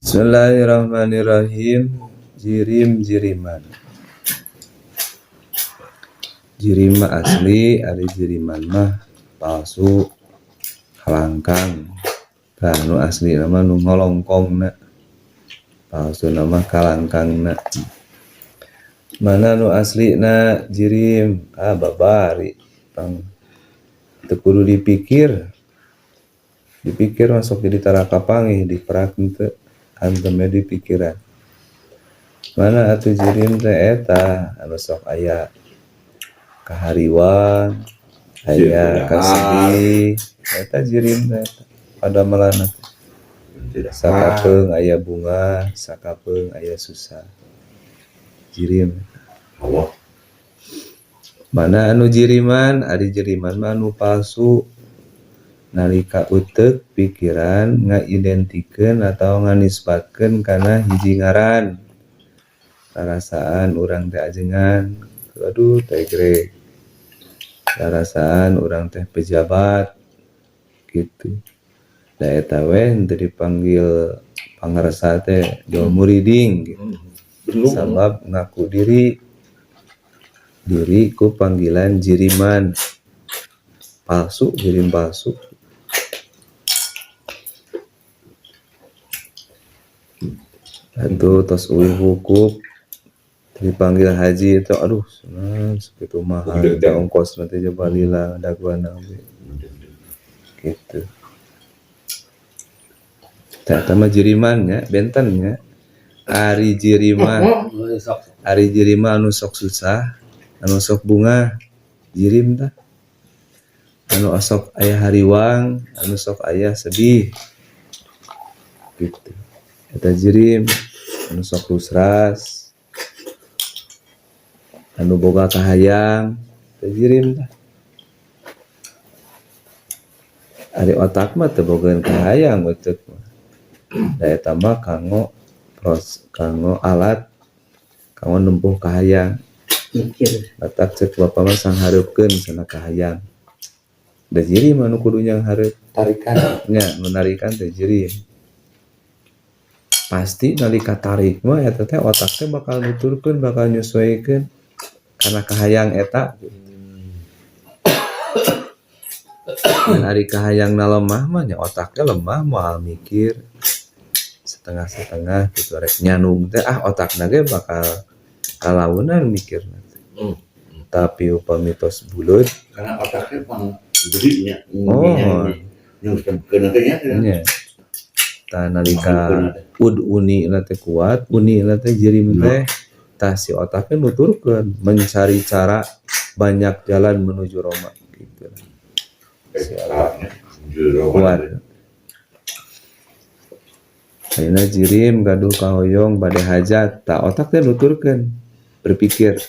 Bismillahirrahmanirrahim. Jirim-jiriman. Jirim mah asli, ari jiriman mah palsu, halangkang. Tah nu asli nama nu ngolongkongna. Palsu nama kalangkangna. Mana nu aslina jirim? Babari. Pang teu kudu dipikir. Dipikir masuk jadi taraka pangih diperak henteu anteme di pikiran. Mana atuh jirim teh eta anu sok aya kahariwang, aya kasedih, eta jirim teh pada melana. Sakapeung aya bunga, sakapeung aya susah. Jirim. Mana anu jiriman? Ari jiriman mah anu palsu. Nalika uteuk pikiran ngaidentikeun atau nganisbatkeun kana hiji ngaran. Karasaan urang teh ajengan, aduh teh greg. Karasaan urang teh pejabat gitu. Da eta we henteu dipanggil pangaresa teh jol muriding gitu. Sabab ngaku diri ku panggilan jiriman. Palsu, jirim palsu. Itu tos uih hukum dipanggil haji itu aduh senang segitu mahal da ongkos nanti jabalila daguana gitu. Tah mah jirimannya bentennya ari jiriman anu sok susah, anu sok bunga jirim tah. Anu sok aya hariwang, anu sok aya sedih gitu. Eta jirim anu sok lusras, anu boga kahayang, eta jirim tah. Ari otak mah teu bogaeun kahayang uteuk mah. Da eta mah kanggo alat kanggo nempuh kahayang. Batak ceuk bapa mah sanghareupeun cenah kahayang. Da jirim anu kudu nyang hareup tarikan nya nu narikan teh jirim. Pasti nalika tarik mah eta teh otak teh bakal nuturkeun, bakal nyesuaikeun kana kahayang eta. Dan ari kahayangna lemah mah nya otaknya lemah moal mikir setengah-setengah gitu rek nyanung teh otakna ge bakal kalaunan mikirna. Tapi upami tos buleut karena otaknya pang gede nya. Nya. Tah nalika uni teh kuat, uni teh jirim teh tah si otaknya nuturkeun mencari cara banyak jalan menuju Roma gitu. Si otaknya kuat. Ayeuna jirim gaduh kahoyong bade hajat, tah otak teh nuturkeun berpikir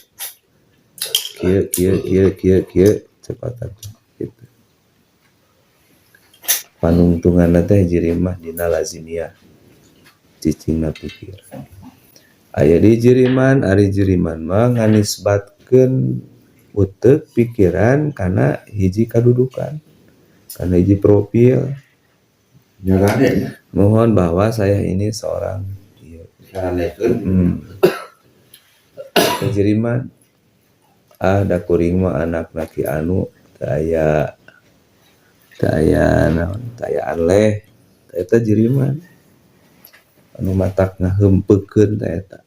kieu cepatan gitu. Panungtunganna teh jirim mah dina lazimiyah cicingna pikir. Aya di jiriman, ari jiriman mah nganisbatkeun uteuk pikiran kana hiji kadudukan, kana hiji profil. Mohon bahwa saya ini seorang jiriman. Da kuring mah anak laki anu teu aya anleh, eta jiriman. Anu matak ngaheumpeukeun teh eta.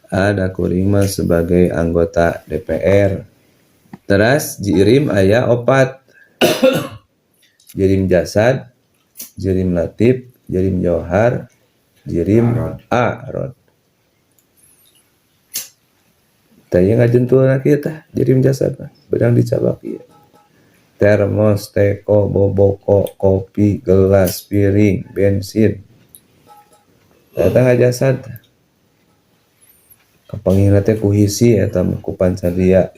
Da kuring mah sebagai anggota DPR. Teras jirim aya 4. Jirim jasad, jirim latif, jirim jauhar, jirim arod. Tanya ngajentulna kieu tah jirim jasad mah beudang dicabak ieu. Termos, teko, boboko, kopi, gelas, piring, bensin. Eta ngajasad. Kapanggihna teh ku hisi eta mah ku pancaria.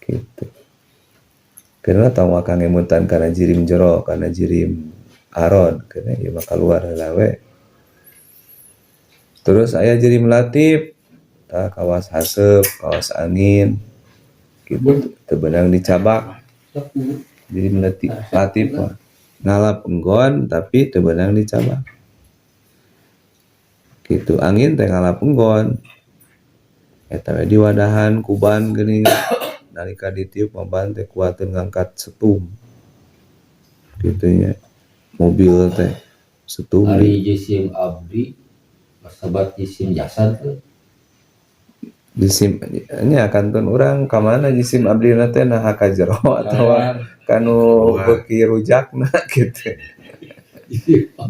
Gitu. Karena tahu akang emutan kana jirim jero, kana jirim arod, karena ieu mah kaluar heula we. Terus aya jirim latif, tah kawas haseup, kawas angin. Gitu teu beunang dicabak. Jirim latif mah ngalap enggon tapi teu beunang dicabak. Kitu angin teh ngalap enggon. Eta we diwadahan kuban geuning nalika ditiup maban teh kuateun ngangkat setum. Kitu nya. Mobil teh setum. Ari jisim abdi sahabat jisim jasad tuh. Jisim nya kantun urang ka mana jisim abdina teh nah ka jero atawa kanu beuki rujakna kitu.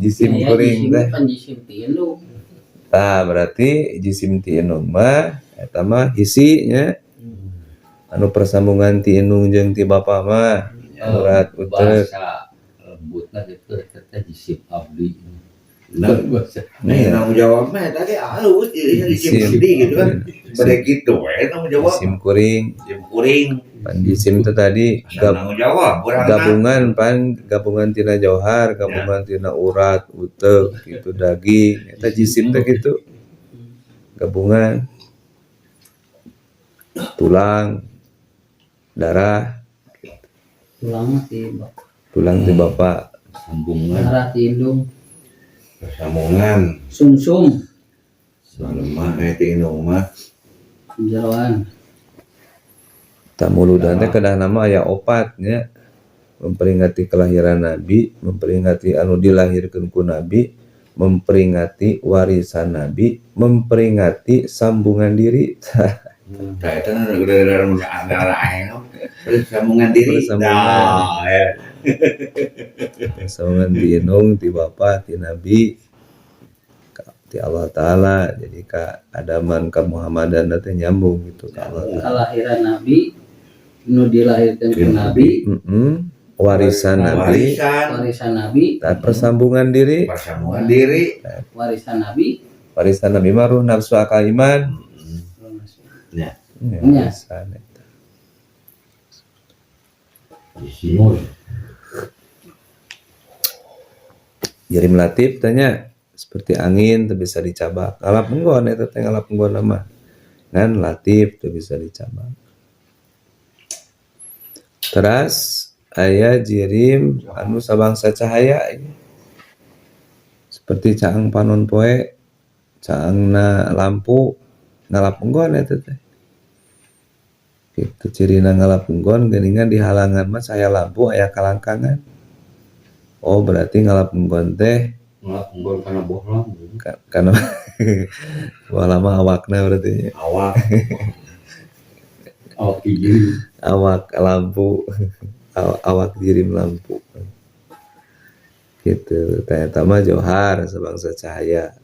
Jisim kuring teh. Kan jisim tilu. Tah berarti jisim ti enung mah eta mah hisi nya. Anu persambungan ti enung jeung ti bapa mah urat uteuk. Bahasa lembutna gitu eta jisim abdi. Nah, tanggung jawab mah tadi halus jadi jisim abdi gitu kan. Bade kitu we tanggung jawab. Jisim kuring. Jisim kuring. Pan jisim itu tadi Tanggung jawab gabungan tina jauhar, gabungan tina urat, uteuk, gitu daging. Eta jisim teh kitu. Gabungan tulang, darah, tulang ti bapa, sambungan, darah ti indung, sambungan, sumsum, lemah ti indung mah. jeroan. Tamuludan teh kedah nama aya opat nya. Memperingati kelahiran Nabi, memperingati anu dilahirkeun ku Nabi, memperingati warisan Nabi, memperingati sambungan diri. Nah, itu udah aing sambungan diri. Nah, ya. Sambungan ti indung, ti bapa, ti Nabi, ti Allah Ta'ala. Jadi ka adaman ka Muhammadan teh nyambung gitu ka Allah Ta'ala. Kelahiran Nabi, nu dilahirkeun ku Nabi, warisan Nabi, warisan Nabi, dan persambungan diri, warisan Nabi, warisan Nabi mah ruh nafsu akal iman. Ya. Warisan eta. Jadi melatip tanya seperti angin teu bisa dicabak. Ngalap enggon eta teh ngalap enggon mah. Ngan latif teu bisa dicabak. Teras aya jirim anu sabangsa cahaya seperti caang panon poe, caangna lampu ngalap enggon eta teh. Kitu cirina ngalap enggon geuningan di halangan mah cahaya lampu aya kalangkangan. Oh berarti ngalap enggon teh ngalap enggon kana bohlam. Karena lama awakna berarti. Awak lampu. Awak jirim lampu. Gitu. Ternyata mah johar sebangsa cahaya.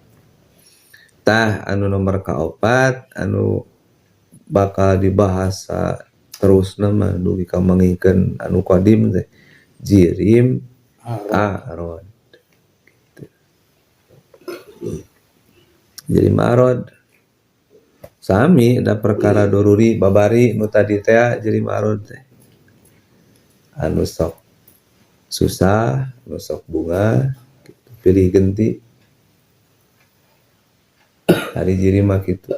Tah anu nomor kaopat anu bakal dibahas terus nama dugi kamangikeun anu qadim teh jirim arod. Gitu. Jirim arod sami da perkara doruri babari nu tadi teh jirim arod teh anu sok susah, anu sok bunga gitu. Pilih genti hari jirim mah kitu.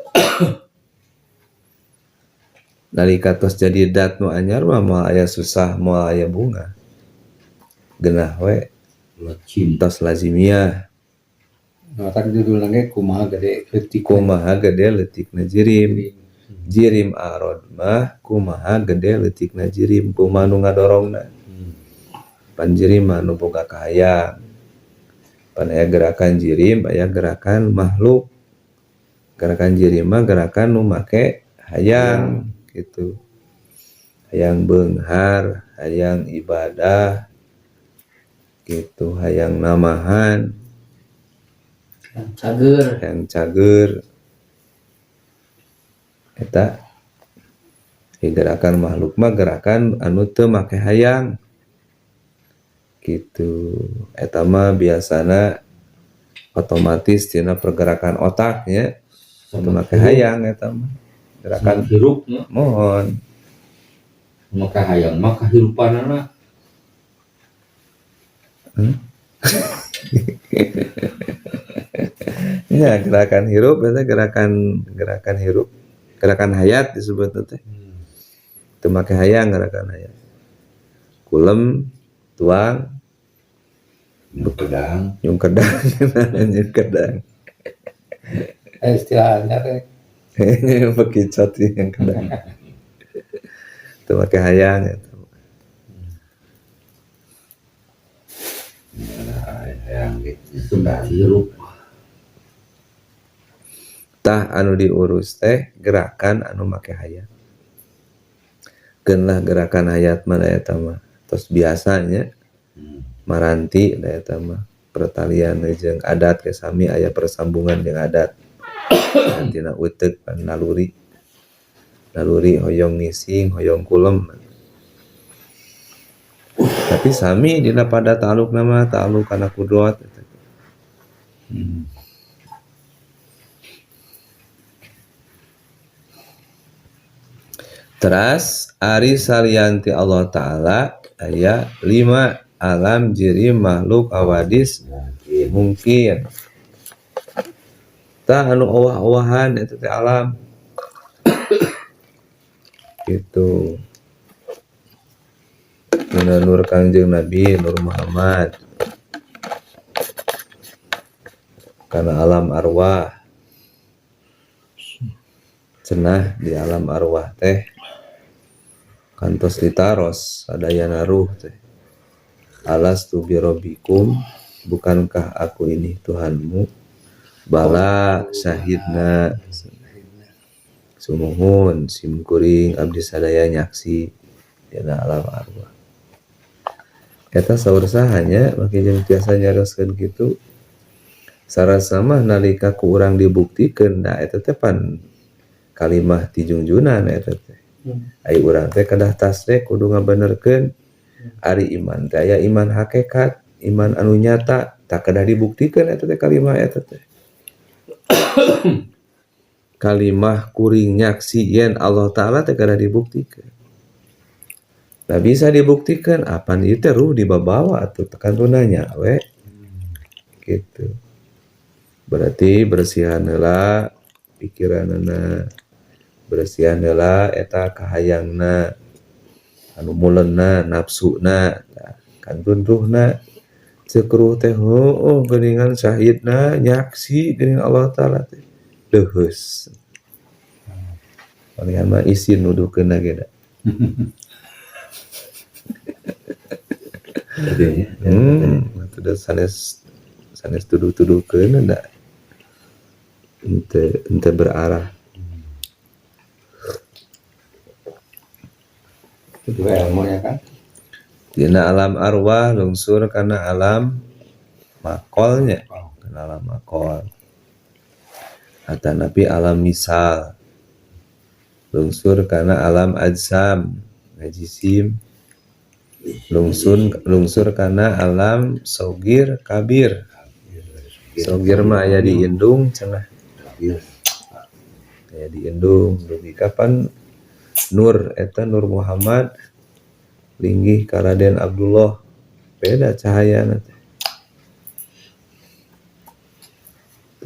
Nalika tos jadi dat nu anyar mah moal aya susah, moal aya bunga. Genah we tos lazimiyah. Nah, tak judulna ge kumaha gede leutikna jirim. Jirim arod mah kumaha gede leutikna jirim, kumaha nu ngadorongna. Pan jirim mah nu boga kahayang. Pan aya gerakan jirim, aya gerakan makhluk. Gerakan jirim mah gerakan nu make hayang gitu. Hayang beunghar, hayang ibadah gitu, hayang namahan, hayang cager. Eta gerakan makhluk mah gerakan anu teu make hayang gitu. Eta mah biasana otomatis tina pergerakan otaknya teu make hayang eta mah. Gerakan hirupnya mohon maka hayang maka hirupanana ya gerakan hirup itu gerakan hirup, gerakan hayat disebut teh. Teu make hayang gerakan hayat. Kulem, tuang, Bedang. Yung kedang, yung kedang. Istilahnya teh Yang bekicot yang kedang. Itu pakai hayang ya. yang gitu. hirup. Tah anu diurus teh gerakan anu make hayat. Keunlah gerakan hayat mah eta mah. Terus biasanya maranti eta mah pertalian jeung adat ke sami aya persambungan jeung adat. Tina uteuk pan naluri. Naluri hoyong ngising, hoyong kulem. Tapi sami dina pada ta'aluk nama ta'aluk kana kudrat. Teras ari salianti Allah Ta'ala aya 5 alam jiri makhluk awadis mungkin tah anu owah-owahan eta teh alam gitu. Nur Kangjeng Nabi Nur Muhammad kana alam arwah cenah di alam arwah teh kantos ditaros sadayana ruh teh alastu birabbikum bukankah aku ini Tuhanmu bala syahidna sumuhun simkuring abdi sadaya nyaksi dina alam arwah eta saur sahanya make jeung tiasa nyaroskeun kitu sarasa mah nalika ku urang dibuktikeun da eta teh pan kalimah ti junjunan eta teh ai urang teh kedah tasrek kudu ngabenerkeun ari iman teh aya iman hakikat iman anu nyata tak kedah dibuktikeun eta teh kalimah eta teh kalimah kuring nyaksi yen Allah Ta'ala teh kedah dibuktikeun. Nah bisa dibuktikan apa ieu teh ruh dibawa atuh tekan runanya we gitu. Berarti bersihan heula pikiranna, bersihan heula eta kahayangna anu muleunna nafsuna kantun ruhna ceuk ruh teh heuh geuningan syahidna nyaksi geuning Allah Ta'ala teh leuheus. Palihan mah isin nuduhkeunna ge da. Itu dah sanes tuduh-tuduhkeun da ente berarah. Itu ilmu ya kan. Dina alam arwah lungsur kana alam makolnya, kana alam makol. Atanapi alam misal lungsur kana alam ajsam ngajisim lungsur kana alam sogir kabir. Sogir mah aya di indung cenah. Aya di indung dugi kapan Nur eta Nur Muhammad linggih ka Raden Abdullah beda cahayana teh.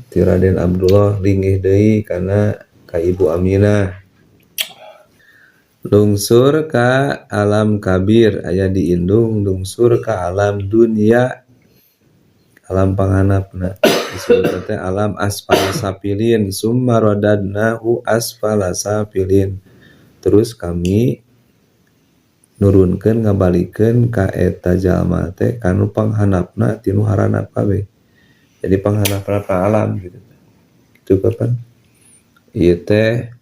Ti Raden Abdullah linggih deui kana ka Ibu Aminah. Lungsur ka alam kabir aya di indung lungsur ka alam dunia alam panganapna disebut teh alam asfala sapilin summa radadnahu asfala sapilin terus kami nurunkeun ngabalikeun ka eta jalma teh kanu panghanapna tinu haranap kabeh jadi panghanapna ka alam gitu itu kapan ieu teh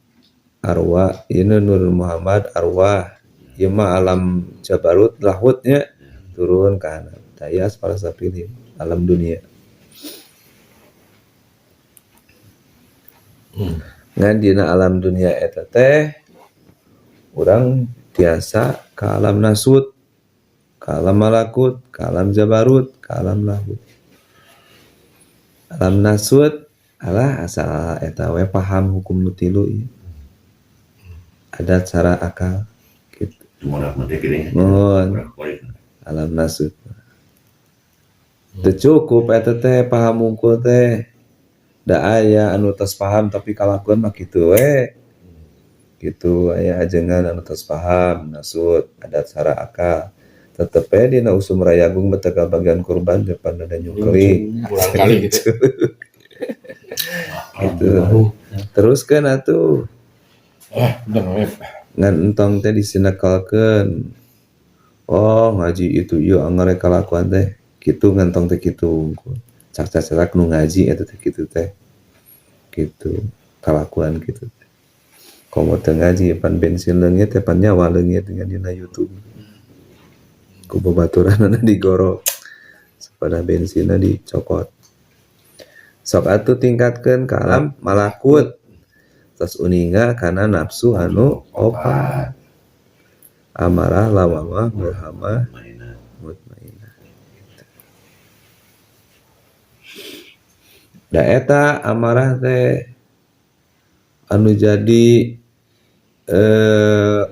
arwah ieu Nur Muhammad arwah ieu mah alam jabarut lahutnya turun ka hanap taya asfala sapilin alam dunia. Ngan dina alam dunia eta teh urang tiasa ka alam nasut, ka alam malakut, ka alam jabarut, ka alam lahut. Alam nasut alah asal eta we paham hukum nu tilu ieu. Adat cara akal gitu. Mohon alam nasut. Teu cukup eta teh paham hungkul teh. Da aya anu tos paham tapi kalakuan mah kitu we. Gitu aya ajengan anu tos paham nasut adat cara akal. tetep dina usum rayagung betega bagian kurban depan ada nyungkring Ulang kali gitu. Gitu. Terus kan atuh Bener. ngan entong teh disinekalkeun oh ngaji itu ieu anggar kalakuan teh kitu ngantong teh kitu cak-cak nu ngaji eta teh kitu teh gitu kalakuan gitu komo teu ngaji pan bensin leungit teh pan nyawa leungit dengan dina YouTube ku babaturanna digorok sapada bensinna dicokot sok atuh tingkatkeun ka alam malakut tos uninga kana nafsu anu opat amarah lawamah mulhamah mutmainah da eta amarah teh anu jadi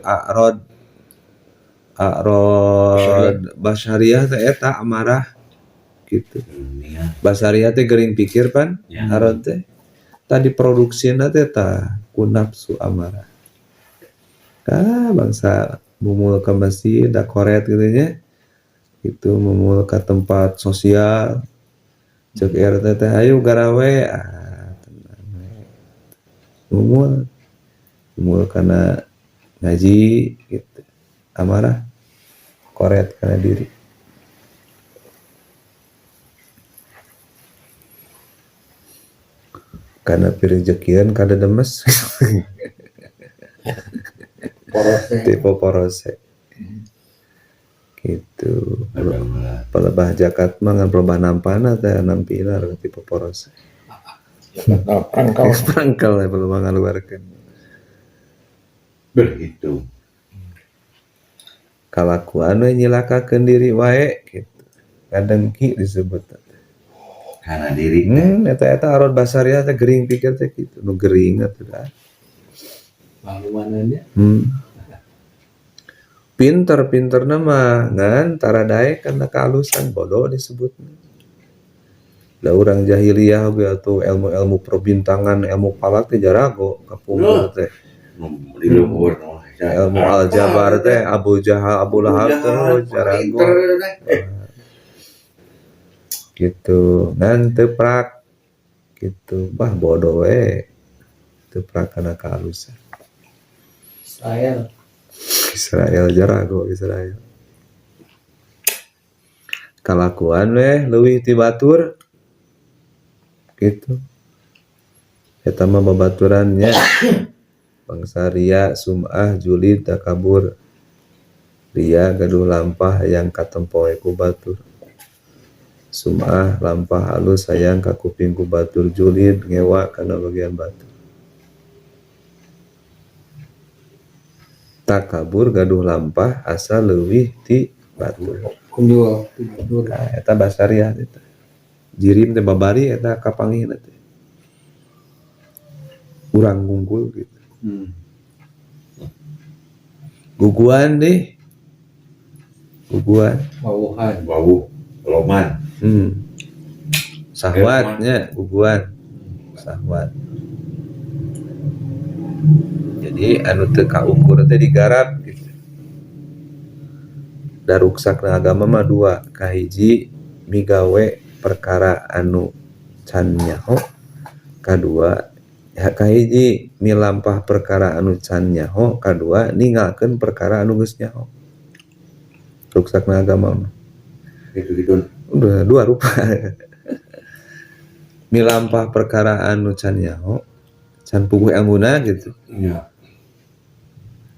a'rad basyariah teh eta amarah gitu basyariah teh geuring pikir pan a'rad teh tadi produksina teh ta ku nafsu amarah bangsa mumul ke masjid da koret gitu nya itu mumul ke tempat sosial cek RT teh ayo garawe mumul kana ngaji gitu amarah koret kana diri kana pirejekian kada demes tipe porose gitu pelebah jakat mah ngan pelebah nampana teh nampina tipe porose prangkal ya pelebah ngaluarkeun begitu kalakuan we nyilakakeun diri wae gitu kadengki disebut karena diri eta arod basariah teh gering pikir teh kitu nu gering atuh da Laluannya pinter-pinterna mah ngan taradaek kana kealusan bodoh disebutna da urang jahiliyah ge atuh ilmu-ilmu perbintangan ilmu falak teh jarago kapungkur teh di luhur ilmu aljabar teh Abu Jahal Abu Lahab teh jarago gitu ngan teu prak gitu bah bodoh we teu prak kana kealusan Israel jarago Israel kalakuan we leuwih ti batur gitu eta mah babaturannya bangsa ria sum'ah julid takabur ria gaduh lampah hayang katempoe ku batur sum'ah lampah halus hayang ka kuping ku batur julid ngewa kana bagian batur takabur gaduh lampah asa leuwih ti batur eta basariah eta jirim teh babari eta kapanggihna teh urang ngungkul gitu guguan deh guguan bau loman sahwatnya guguan sahwat jadi anu teu kaukur teh digarap gitu da ruksakna agama mah dua kahiji migawe perkara anu can nyaho kadua kahiji milampah perkara anu can nyaho kadua ninggalkeun perkara anu geus nyaho ruksakna agama mah gitu udah dua rupa milampah perkara anu can nyaho can puguh ilmuna gitu iya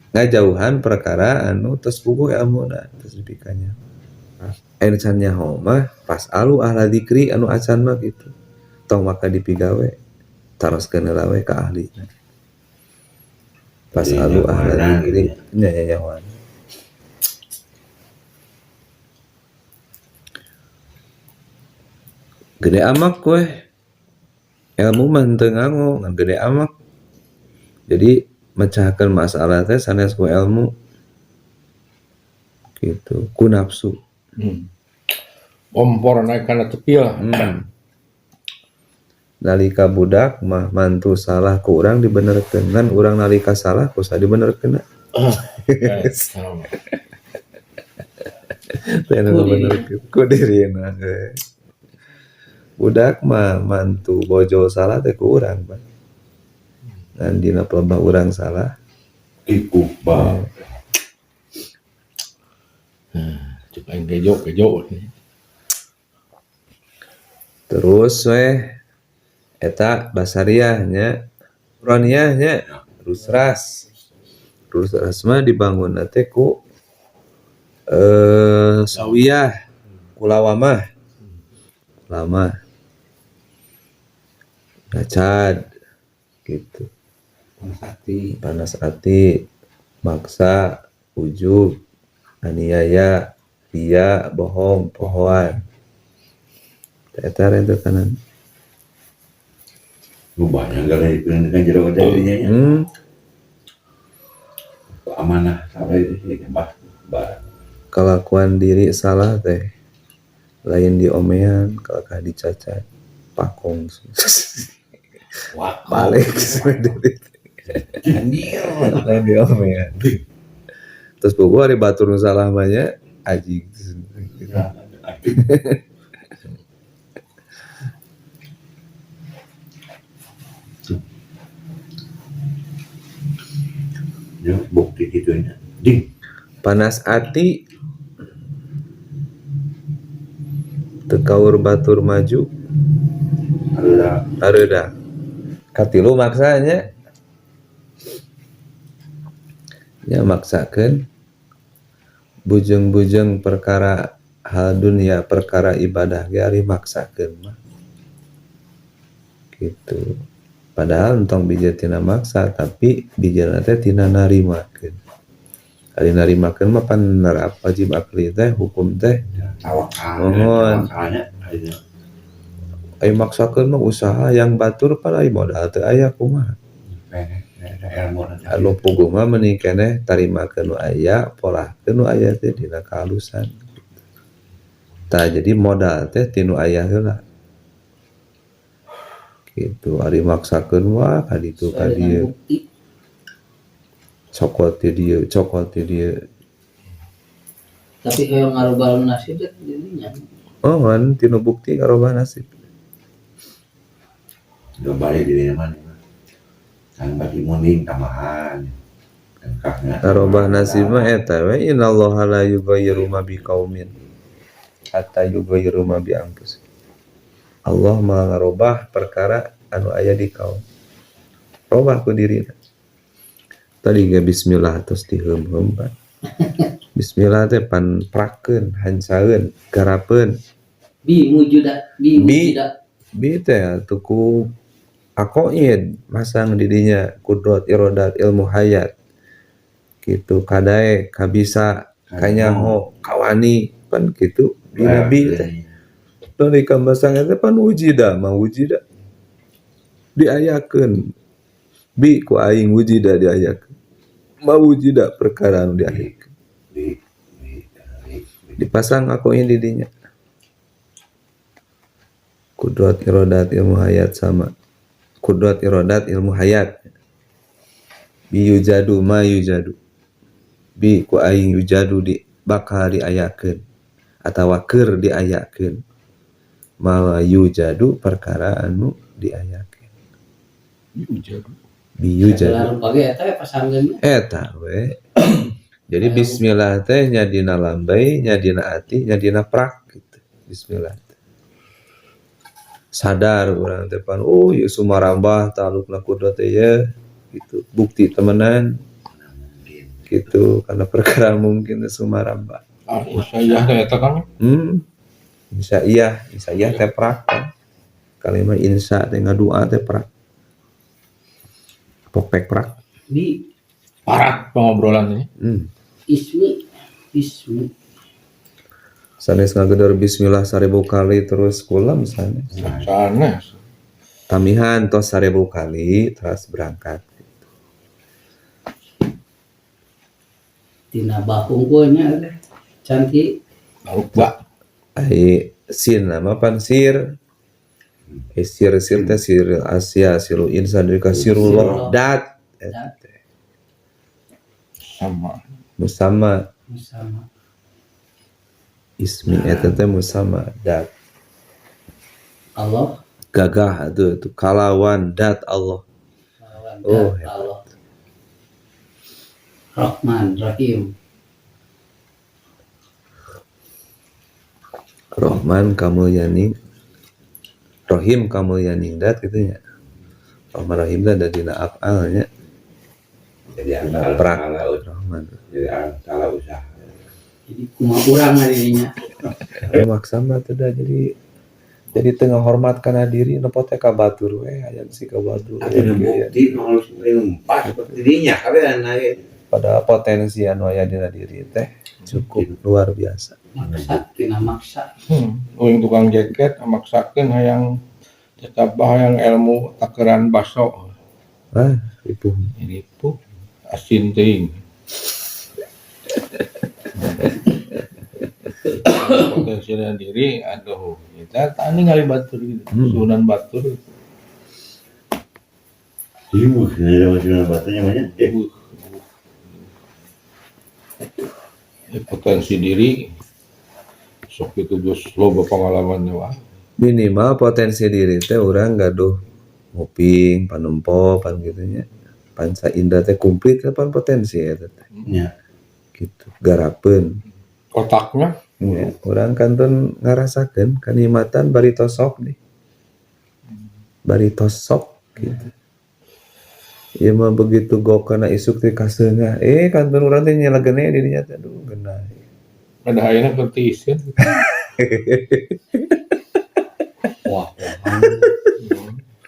ngajauhan perkara anu tos puguh ilmuna tos dipikanya anu can nyaho mah pas alu ahla dzikri anu acan mah gitu tong maka dipigawe taroskeun heula we ka ahli pas alu ahla dzikri nya nyahoan gede amak we ilmu mah teu nganggo ngan gede amak jadi mecahkeun masalah teh sanes ku ilmu gitu ku nafsu kompor naik kana tepil nalika budak mah mantu salah ku urang dibenerkeun kan urang nalika salah kusa dibenerkeun Teh nu bener ku dirina budak mah mantu bojo salah teh ku urang Pak. Ngan dina pelebah urang salah Iku ba. Cek aing kejo. terus eta basariah nya Qur'aniyah nya rusras mah dibangun teh ku sawiyah kulawamah lama ngacad gitu panas hati maksa ujub aniaya ria bohong pohoan eta itu kanan Lu banyak gak dengan jero dirinya ya. Amanah sampai itu bah. kelakuan diri salah teh lain diomean kalau dicacat pakong Wah, balik anjir. lain diomean terus buku hari batur nu salah banyak aji Ya, bukti gitunya. Ding. panas hati tekaur batur maju hareuda katilu maksanya nya maksakeun bujeng-bujeng perkara hal dunia perkara ibadah ge ari maksakeun mah gitu padahal entong bija tina maksa tapi bijana teh tina narimakeun ari narimakeun mah pan nerap wajib akli teh hukum teh Tawakalnya. ai maksakeun mah usaha yang batur pan ai modal teu aya kumaha anu puguh mah mending keneh tarimakeun nu aya polahkeun nu aya teh dina kahalusan tah jadi modal teh tinu aya heula gitu ari maksakeun wah ka ditu ka dieu cokot ti dieu tapi yang ngarubah nasib teh jadinya oh kan tinu bukti karobah nasib Udah balik dirinya mana. Kan bagi muning tambahan. karobah nasib mah eta we innallaha la yughayyiru ma biqaumin hatta yughayyiru ma bi anfusihim Allah mah ngarobah perkara anu aya di kaum robah ku dirina tadi ge bismillah terus diheum-heum Pak bismillah teh pan prakeun hancaeun garapeun bi teh tuku aqaid masang di dinya kudrat iradat ilmu hayat gitu kadae kabisa kanyaho kawani pan kitu dina bi teh nalika masang teh pan wujida diayakeun bi ku aing wujida diayakeun mawujida perkara anu diayakeun dipasang aqaid di dinya kudrat iradat ilmu hayat sama kudrat iradat ilmu hayat bi yujadu ma yujadu bi ku aing yujadu di bakal diayakeun atawa keur diayakeun ma yujadu perkara anu diayakeun bi yujadu eta we jadi bismillah teh nya dina lambai nya dina ati nya dina prak gitu bismillah sadar urang teh pan oh ieu sumarambah talukna kudrat teh ya gitu bukti temenan gitu karena perkara mungkin sumarambah Saya teh eta kan insya iya teh prak kan kalimat insya teh ngadua teh prak pokpek prak di parak pengobrolan ini. ismi sanes ngagedor bismillah 1000 kali terus kula misalnya Sanes. tamihan tos 1000 kali terus berangkat tina bakung nya cantik Lupa. ai sin nama pan sir sir teh sir Asia siru insan dari kasirullah dat Sama. musama sama Ismi eta teh musamma dat. Allah Gagah itu kalawan dat Allah. lawan Oh, dat hebat. Allah Rahman Rahim Rahman kamulyaning Rahim kamulyaning dat gitu nya. Rahman Rahim teh ada dina af'alnya. Jadi Dina antara prak salah Rahman. jadi antara usaha. jadi kumaha urang dirinya Maksa mah teh da jadi tengah hormat kana diri nepo teh ka batur we aya si ka batur. Tapi bukti nol empat seperti dirinya kabehan naik. Pada potensi anu aya dina diri teh cukup luar biasa. maksa tina maksa Uing tukang jaket maksakeun hayang tetap hayang ilmu takeran baso. Wah, ibu. Ini pun asin teuing. Potensinya diri aduh kita tani ngali batur gitu. Sunan batur. Ibu sebenarnya macam batunya banyak. Potensi diri sok itu geus loba pengalamannya wah. Minimal potensi diri teh urang gaduh nguping, panempo, pan gitu nya. Pan saindah teh komplit pan potensi eta teh. Ya. Gitu. Garapeun. Otaknya Ya, urang kantun ngarasakeun kanikmatan bari tosok nih. Bari tosok gitu. Ieu mah begitu gokana isuk teh kaseungah. Kantun urang teh nyelegeunna dirinya teh aduh geunah. ada hayana kertiiseun. Wah,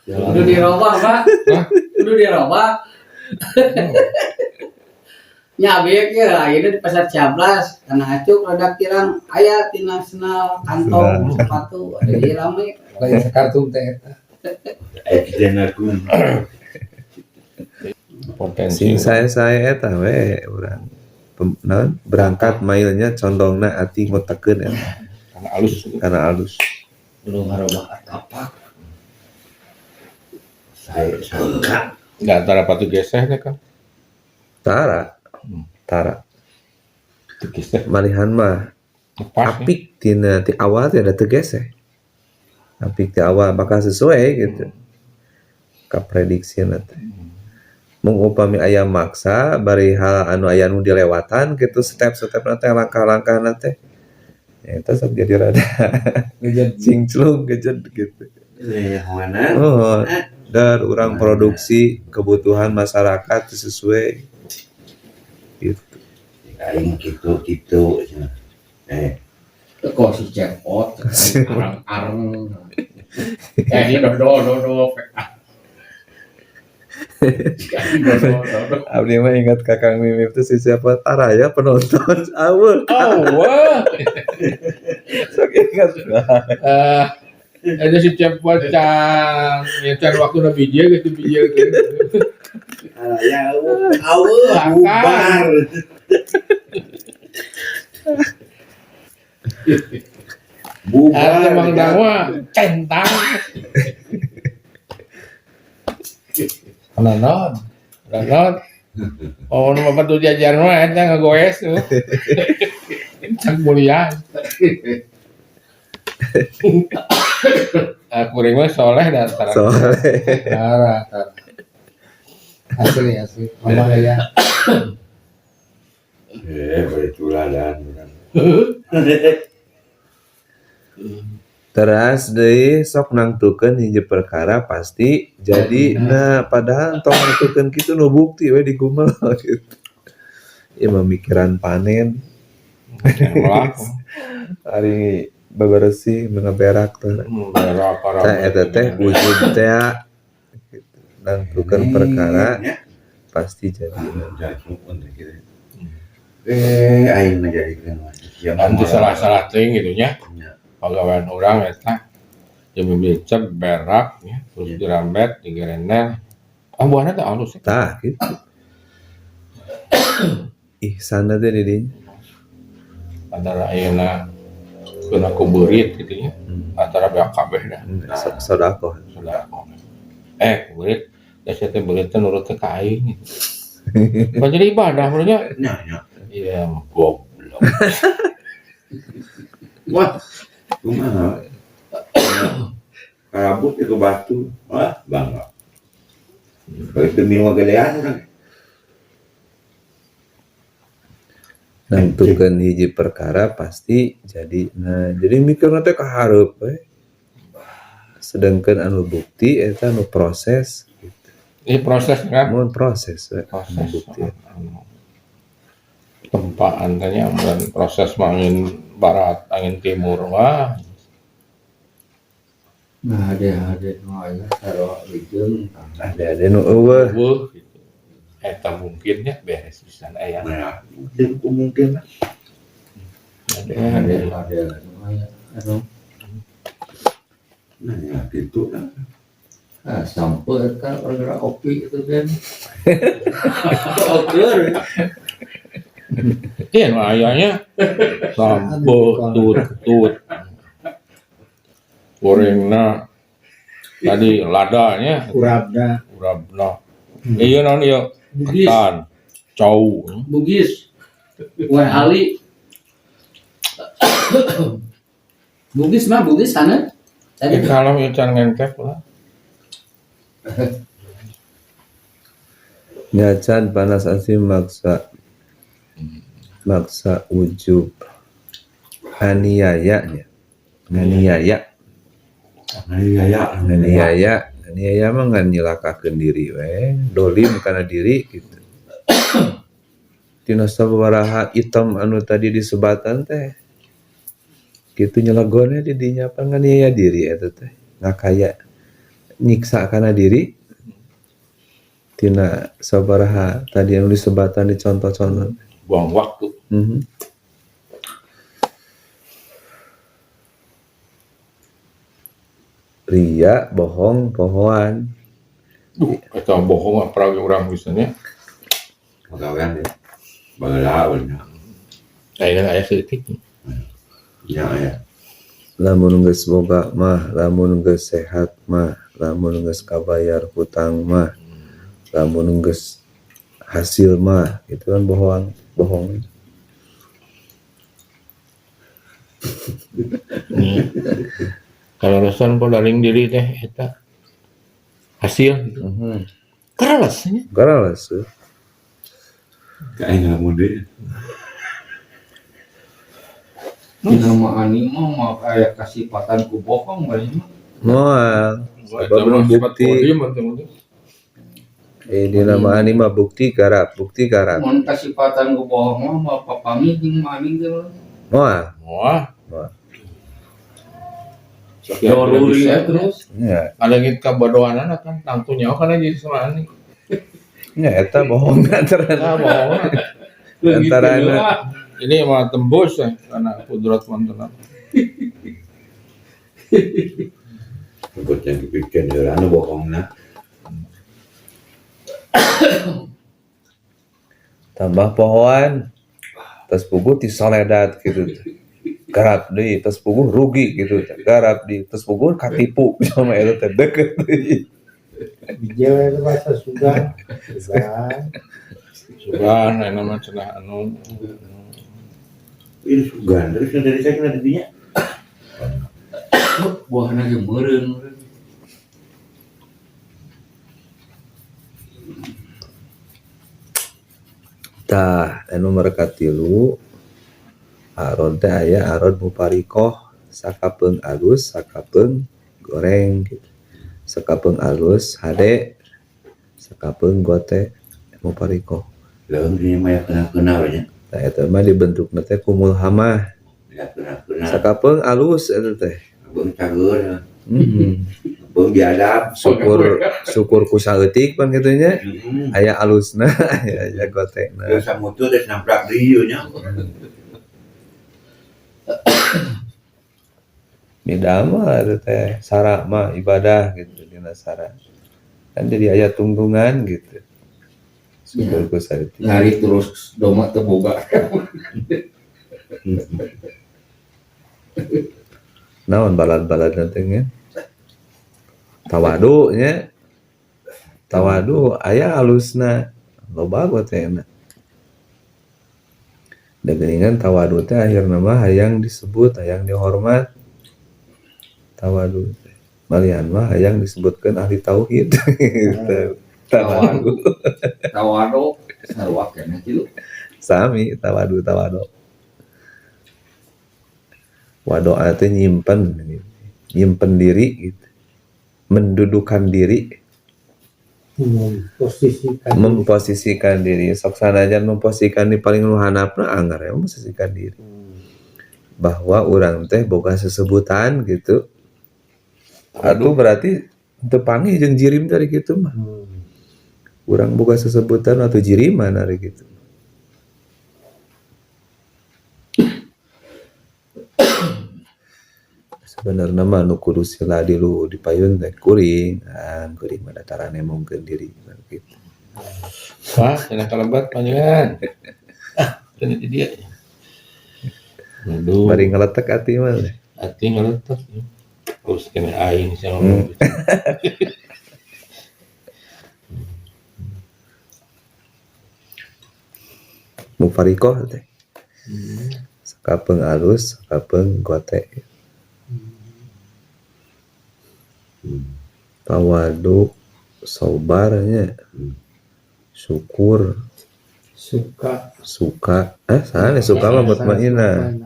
kudu dirobah Pak Hah? kudu dirobah nyabik ya ayeuna di pasar Ciablas kana acuk rada kirang aya tina senal kantong sepatu ada di rame kayak sekartung teh eta. Eksten aku. Potensi Sing saya eta we urang berangkat mailnya condongna ati ngotekeun eta karena alus kana alus. belum ngarobah apa Saya sangka. di antara patu geseh teh kan. Tara Teu geseh malihan mah pas ya. apik tina ti awal teh ada teu geseh. Apik ti awal bakal sesuai gitu. Ka prediksina teh. Mung upami aya maksa bari hal anu aya nu dilewatan gitu step-stepna teh langkah-langkahna teh. Eta sok jadi rada cinclung gejed gitu. Mana? Oh, dar urang produksi kebutuhan masyarakat sesuai gitu. Aing gitu. kok si cepot arang-arang ini dodo Abdi mah ingat Kakang Mimif itu si siapa Taraya penonton awal. wah. Sok ingat lah. Ada si cepot can nyecer waktu na biji gitu. Ya, bubar. Bubar. Ada Mang Dawa centang. Nanon. Oh, nu bapak tuh jajan mah eta ngagoes tuh. Cak mulia. Aku mah soleh dan antara. Soalnya Tara. Asli. Mama ya. Bertuladan. teras deui sok nangtukeun hiji perkara pasti jadi nah padahal tong nangtukeun kitu nu bukti we di gumel gitu. Ieu memikiran panen ari bebersih mengeberak teh. Tah eta teh wujud teh gitu. Nangtukeun perkara pasti jadi. Aing menjadikan Nanti salah-salah ting gitu nya. Pegawaian orang eta jeung becek berak ya, terus dirambet digerenel. Buahna teh alus. Tah gitu. Ihsan teh di dinya. Antara ayeuna kena kuburit gitu ya. Antara beak kabeh dah. Sodako. Saudara. Kuburit da teh berit teh nurut teh ka aing. Bukan jadi ibadah menurutnya. Nya. Iya, goblok. Wah, kumaha? Karabut ke batu. Wah, bangga. Kalau itu minum gedean orang. Nentukeun hiji perkara pasti jadi jadi mikirna teh kahareup we. Sedangkan anu bukti eta anu proses Ini proses kan? mun proses we. Proses. Anu bukti. Tempaan tanya dan proses angin barat, angin timur wah. Nah, ada ya taruh ujung. Ada nu eueuh. Wuh, gitu. Eta mungkinnya beres bisa aya. Nah, mungkin lah. Ada lumayan. Aduh, Nah, ya gitu lah. sampai kan orang kopi itu kan. Oke. Iya, ayahnya sampo tut. Gorengna tadi ladanya Urabna urabna. Iya non iya Bugis, ketan, cau. Bugis, Wah Ali. Bugis sana. Tadi Kalau ikan ngentep lah. Nyacan panas asim maksa ujub aniaya mah ngan nyilakakeun diri we dolim kana diri gitu tina sabaraha item anu tadi disebatan teh kitu nyelagone di dinya apa nganiaya diri eta teh ngakaya nyiksa kana diri tina sabaraha tadi anu disebatan di contoh-contoh. Buang waktu. Ria, bohong, pohoan. Itu bohong apa orang misalnya. Pagawean ya. Bagala bener. Ayah sedikit. Ya. Lamun geus boga mah, lamun geus sehat mah, lamun geus kabayar hutang mah, lamun geus hasil mah, itu kan bohong. Kalau resan daring diri teh eta hasil gitu. Karalasnya. Karalas. Kayak nggak mudik. Nama anima mah kayak kasipatan ku bohong banyak mah. Moal. Belum bukti. Di nama anima bukti garap. Mun kasipatan ku bohong mah papami jeung maning teh. Moal. Wah, Doruri terus. Ya, ada gitu kabodohan kan tangtu nyawa kan jadi sama ini. ya eta bohong antara Bohong. antara Ini mah tembus ya karena kudrat mantan. Ikut yang dibikin ya, anu bohong nah. tambah pohoan. Tas puguh ti soledad gitu. Garap deui tas puguh rugi gitu. Garap di tas puguh katipu sama eta teh deukeut deui. di Jawa itu bahasa Sunda. Sugan enak mah cenah anu. Ini sugan terus yang dari saya kena dinya. Buahna ge meureun. Tah, nomor katilu arod teh aya arod muparikoh sakapeung alus sakapeung goreng gitu. Sakapeung alus hade sakapeung gote muparikoh. Lalu dia mah kena banyak. Nah eta mah dibentukna teh kumul hamah. Ya kena. Sakapeung alus eta teh. Abang cager. Abang biadab. Syukur ku saeutik pan kitu nya. Aya alusna, aya gotekna. Terus samutu teh namprak dieu nya. Midama itu teh sara mah ibadah gitu dina sara. Kan jadi aya tungtungan gitu. Syukur ku saeutik. Ngari terus doma teu boga. Naon balad-balad nanti nya? Tawadu nya. Tawadu aya alusna. Loba gotena. Da geuningan tawadu teh akhirna mah hayang disebut, hayang dihormat. Tawadu teh. Malihan mah hayang disebutkeun ahli tauhid. Gitu. Tawadu. Tawado sarua keneh kitu. Sami tawadu. Wadoa teh nyimpen diri gitu. Mendudukan diri, memposisikan diri. Sok sanajan memposisikan di paling nu handapna anggar ya memposisikan diri. Bahwa urang teh boga sesebutan gitu. Aduh berarti teu panggih jeung jirim tadi kitu mah. Urang boga sesebutan atau jiriman ari gitu. Sebenarnya mah nu kudu sila dilu dipayun teh kuring mah dataran emongkeun diri gitu. Wah, cenah kalebat panjenengan. Cenah di dia. Aduh, Bari ngeletek ati mah. ati ngaletek. Terus kena aing sia Mufarikoh teh. Sakapeung alus, sakapeung gote. Tawadu, sabarnya, syukur, suka, sana suka mah mutmainah.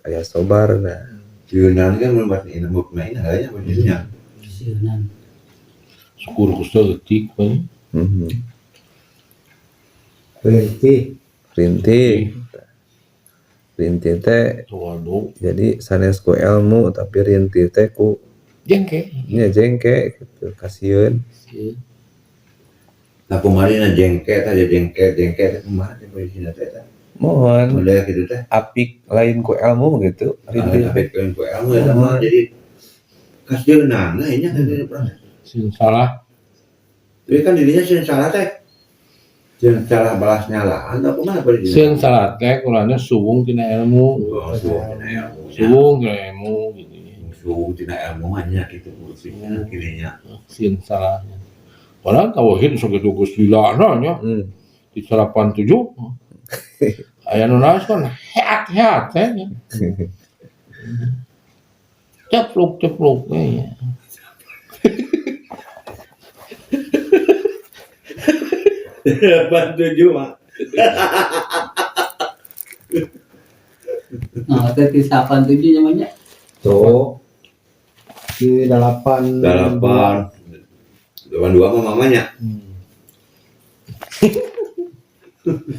Aya sabarna. Yunan kan mutmainah hanya begitu. Sieunan. syukur ku saeutik we. Rintih teh Tawadu, jadi sanes ku ilmu tapi rintih teh ku jengke. nya jengke gitu kasieun. Nah kumarina jengket kumaha teh posisina teh. Mohon Model gitu teh. apik lain ku ilmu gitu. Rintih Tapi kan ku ilmu eta mah jadi kasieunana nya kan dari perang. Sin salah. Tapi kan dirinya sieun salah teh. Sieun salah balas nyalaan atau kumaha posisina? Sin salah teh kurangnya suwung tina ilmu. Oh, suwung tina ilmu. Suwung tina ilmu gitu. Suwung tina ilmu mah nya kitu posisinya kirinya. Sin salahnya. Padahal tauhid sakitu geus dilana nya. Di 87 aya nu naon heat teh nya. Cepluk we. Tujuh mah. Nah, teh 87 namanya. Tuh di 82 mah mamanya.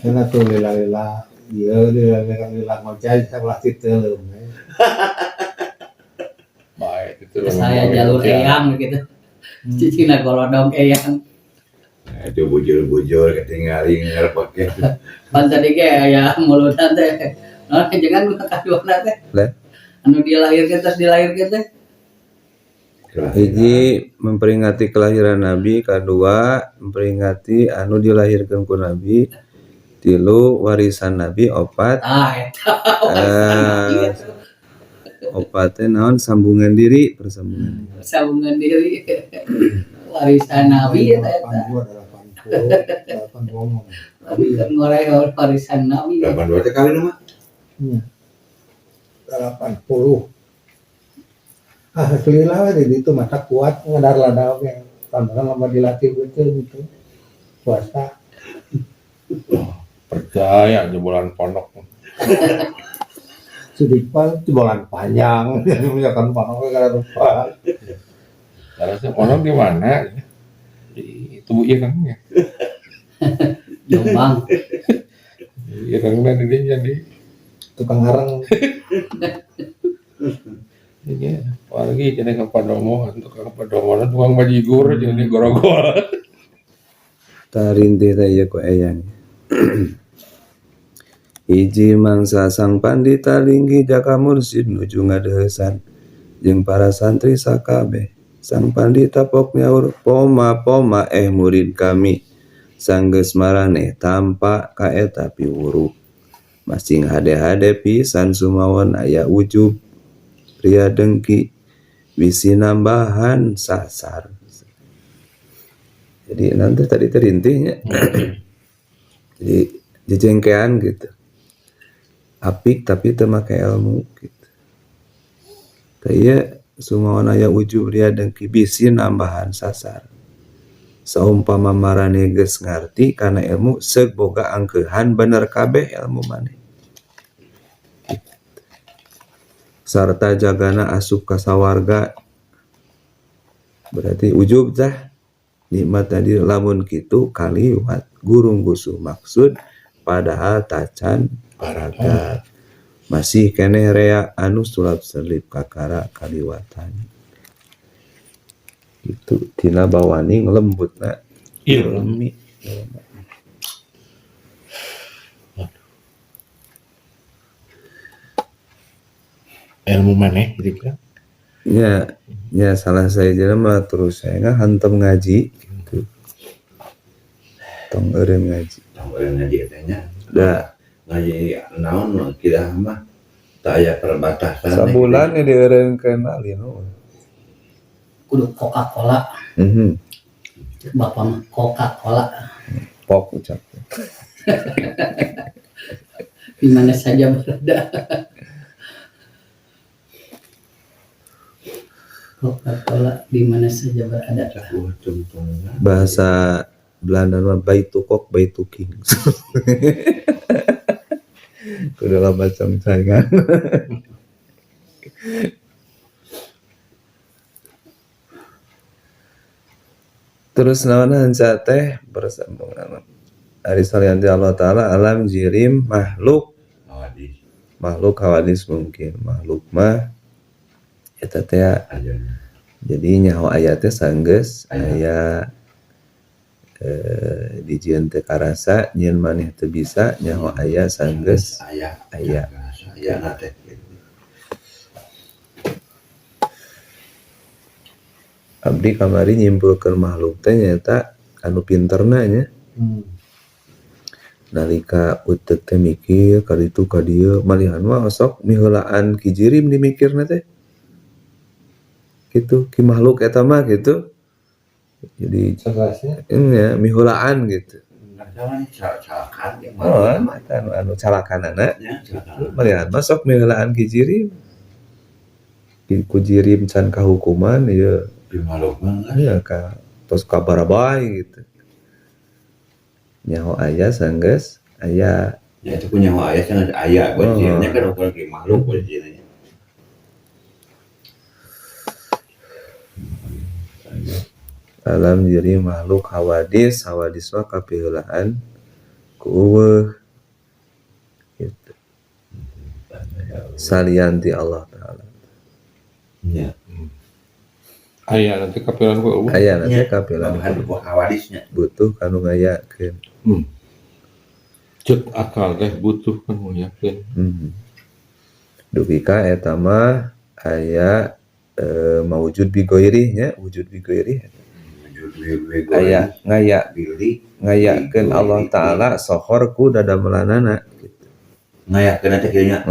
karena tuh lila lila ngojay kita belah titeuleuh Baik itu Saya jalur eyang gitu. Cicina golodong eyang. Itu bujur-bujur ketinggaling ngarepake. Pan tadi ge aya mulutan teh. Nah, jangan kaduana teh. Lah. Anu dilahirkeun terus dilahirkeun teh. Hiji memperingati kelahiran Nabi, kedua memperingati anu dilahirkan ku Nabi, tilu warisan Nabi, opat Eta. opatnya naon sambungan diri, persambungan Sambungan diri. Warisan Nabi eta. 82 Tapi kan ngorek warisan Nabi. 82 teh kawin mah. 80 kelila di itu mata kuat ngadar ladau yang tantangan lama dilatih betul gitu puasa percaya di bulan pondok. Sudipan itu bulan panjang misalkan pondok kada lupa Karena pondok di mana? Di Tubuh Ireng ya. Jombang. Ireng dan ini jadi tukang harang ini apalagi jadi ke Padomo, tukang Padomo, tukang bajigur jadi gorogol. tarintih teh ieu ku eyang. Hiji mangsa sang pandita linggi jaka mursid nuju ngadeusan jeung para santri sakabeh. Sang pandita pok nyaur, poma murid kami sanggeus maraneh tampa ka eta piwuru. Masing hade-hade pisan sumawon aya ujub pria dengki bisi nambahan sasar. Jadi nanti tadi terintihnya. Jadi jejengkean gitu. Apik tapi teu make ilmu gitu. Tah ieu sumawana aya ujub dia dengki bisi nambahan sasar. Saumpama marane geus ngarti kana ilmu seug boga angkeuhan bener kabeh ilmu maneh. Sarta jagana asup ka sawarga berarti ujub tah nikmat tadi lamun kitu kaliwat gurung gusu maksud padahal tacan paragat masih keneh rea anu sulap selip kakara kaliwatan itu tina bawani ngelembutna ilmi. Ilmu maneh gitu kan. Ya salah saya mah terus saya hantem ngaji gitu. Tong eureun ngaji. Orang ngaji tanya. Da Ngaji naon kira mah tak aya perbatasan. sabulan ya dieureunkeun alinu. Kudu Coca-Cola. Bapak mah Coca-Cola. Pok ucap. Di mana saja berada. Coca-Cola di mana saja berada. Bahasa Belanda mah baitu kok baitu king. Kudu lama congcangan. Terus naonna hanca teh bersambung ari salian Allah taala alam jirim makhluk hawadis mungkin makhluk mah eta teh jadi nyaho aya teh sanggeus aya dijieun teu karasa nyieun maneh teu bisa nyaho aya sanggeus aya teh. abdi kamari nyimpulkeun makhluk teh nyaeta anu pinterna nya nalika utek teh mikir ka ditu ka dieu malihan mah sok miheulaan kijirim dimikirna teh gitu ki makhluk eta mah gitu jadi Cerasnya nya miheulaan gitu Calakan anu calakanana malihan mah sok miheulaan kijirim kujirim can kahukuman ieu Pimaluk mah ya ka tos kabar bae gitu nyaho aya sanggeus aya ya itu punya ayah kan ada ayah wajibnya kan ukuran kayak makhluk wajibnya. alam jadi makhluk hawadis mah kapiheulaan ku eueuh gitu salianti Allah taala Ya. Aya nanti kapilan ku aya nanti Ya. kapiheulaan Bahan buah hawadisnya. butuh kanu ngayakeun cek akal teh butuh kan mau yakin. dupika eta mah aya maujud bi ghairi nya wujud bi ghairi aya ngayakeun Allah taala sohor ku dadamelanana gitu ngayakeun teh kieu nya.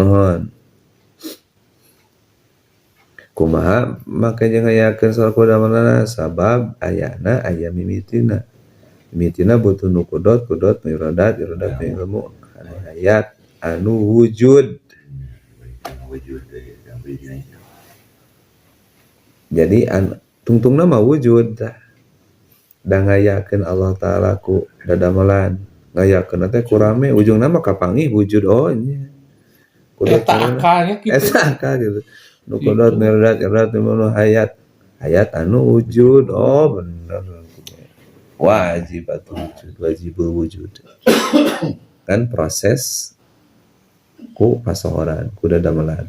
Kumaha make jeung ngayakeun sohor ku dadamelanana sabab ayana aya mimitina butuh nu kudot mirodat ilmu anu hayat anu wujud. Jadi tungtungna mah wujud dah. Da ngayakeun Allah taala ku dadamelan. Ngayakeun teh ku rame ujungna mah kapanggih wujud nya. Eta akalnya gitu. Eta akal gitu. Nu kudot mirodat ilmu hayat anu wujud. Bener. Wajibul wujud kan proses ku pasohoran ku dadamelan